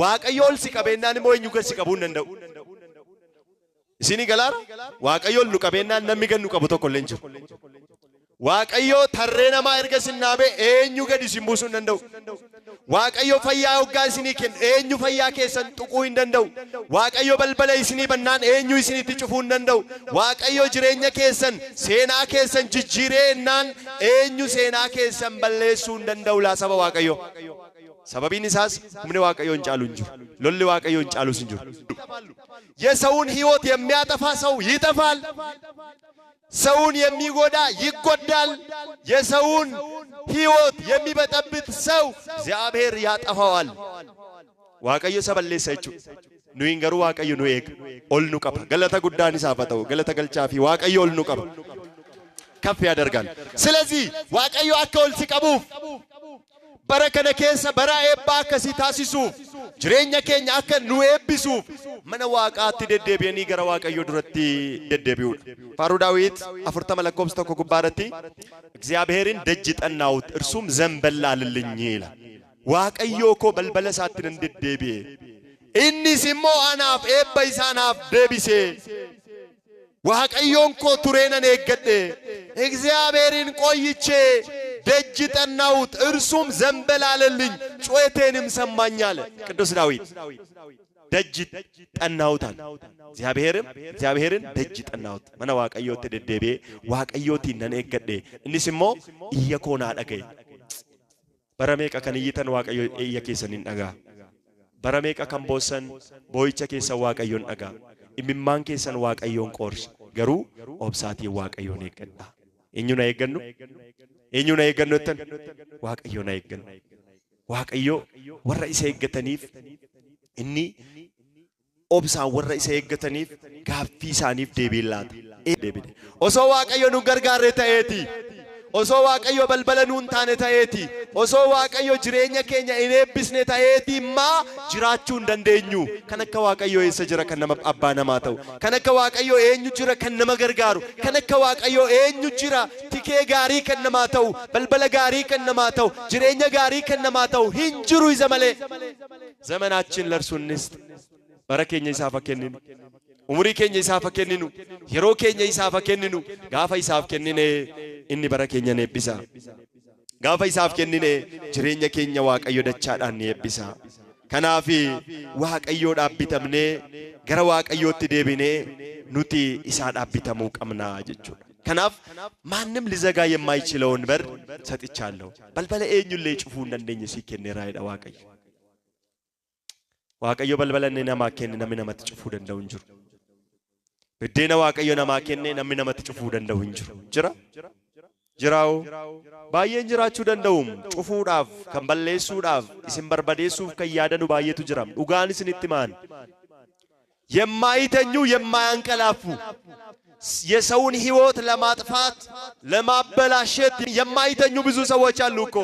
waaqayyo ol si qabeenaan immoo eenyu gad si qabuu hin danda'u. Isini galaara waaqayyo ol nu qabeenaan namni gad nu qabu tokko illee hin jiru. waaqayyo tarree namaa erga sinnaabe eenyu gad isin buusuu hin danda'u. waaqayyo fayyaa hoggaa isinii kennu eenyu fayyaa keessan tuquu hin danda'u. waaqayyo balbala isinii bannaan eenyu isinitti cufuu hin danda'u. waaqayyo jireenya keessan seenaa keessan jijjiireennaan eenyu seenaa keessan balleessuu hin danda'u laa saba waaqayyo. ሰበቢን ኢሳስ ምን ዋቀዮን ጫሉ እንጂ ሎሊ ዋቀዮን ጫሉ እንጂ የሰውን ህይወት የሚያጠፋ ሰው ይጠፋል ሰውን የሚጎዳ ይጎዳል የሰውን ህይወት የሚበጠብጥ ሰው እግዚአብሔር ያጠፋዋል ዋቀዮ ሰበለሰቹ ኑይንገሩ ዋቀዮ ኑኤክ ኦልኑ ቀባ ገለተ ጉዳን ይሳፈተው ገለተ ገልጫፊ ዋቀዮ ኦልኑ ቀባ ከፍ ያደርጋል ስለዚህ ዋቀዮ አከውል ሲቀቡፍ barakana keessa bara eebba akkasi taasisuuf jireenya keenya akka nu eebbisuuf mana waaqaatti deddeebi'anii gara waaqayyo duratti deddeebi'uudha. Faaruu Daawit 40 lakkoofsa tokko gubbaarratti እግዚአብሔርን ደጅ ጠናሁት እርሱም ዘንበል አለልኝ ይላል። waaqayyo koo balbala isaatti nan deddeebi'e innis immoo anaaf eebba isaanaaf deebise. waaqayyoon koo tureenan eeggadhe እግዚአብሔርን ቆይቼ ደጅ ጠናሁት እርሱም ዘንበል አለልኝ ጩኸቴንም ሰማኝ አለ ቅዱስ ዳዊት። ደጅ ጠናሁት እግዚአብሔርን ደጅ ጠናሁት መነ ዋቀዮት ደደቤ ዋቀዮት ነን ኤገዴ እንስሞ ኢየኮና ዳገይ በረሜቀ ከንይተን ዋቀዮ ኢየኬሰንን ዳጋ በረሜቀ ከንቦሰን ቦይቸ ኬሰ ዋቀዮን ዳጋ ኢሚማን ኬሰን ዋቀዮን ቆርስ ገሩ ኦብሳቲ ዋቀዮን ኤገዳ እኙና ኤገኑ eenyuna eeggannotan waaqayyoon eeggannu waaqayyo warra isa eeggataniif inni obsaan warra isa eeggataniif gaaffii isaaniif deebii laata osoo waaqayyo nu gargaaree ta'eeti osoo waaqayyo balbala nuun taane ta'eeti osoo waaqayyo jireenya keenya in eebbisne ta'eeti maa jiraachuu hin dandeenyu. kan akka waaqayyo eessa jira kan nama abbaa namaa ta'u kan akka waaqayyo eenyu jira kan nama gargaaru kan akka waaqayyo eenyu jira tikee gaarii kan namaa ta'u balbala gaarii kan namaa ta'u jireenya gaarii kan namaa ta'u hin jiru isa malee. ዘመናችን ለእርሱ እንስጥ bara keenya isaaf kenninu umurii keenya isaaf kenninu yeroo keenya isaaf kenninu gaafa isaaf kennine inni bara keenya neebbisa gaafa isaaf kennine jireenya keenya waaqayyo dachaadhaan neebbisa. kanaaf waaqayyo dhaabbitamne gara waaqayyootti deebine nuti isaa dhaabbitamuu qabna jechuudha. kanaaf ማንም ሊዘጋ የማይችለውን በር ሰጥቻለሁ balbala eenyullee cufuu hin dandeenye si kenneeraayidha waaqayyo. waaqayyo balbalanne namaa kenne namni namatti cufuu danda'u hin jiru. biddeena waaqayyo namaa kenne namni namatti cufuu danda'u hin jiru. jiraao baay'een jiraachuu danda'u cufuudhaaf kan balleessuudhaaf isin barbadeessuuf kan yaadanu baay'eetu jira. dhugaan isinitti maan የማይተኙ የማያንቀላፉ የሰውን ህይወት ለማጥፋት ለማበላሸት የማይተኙ ብዙ ሰዎች አሉ እኮ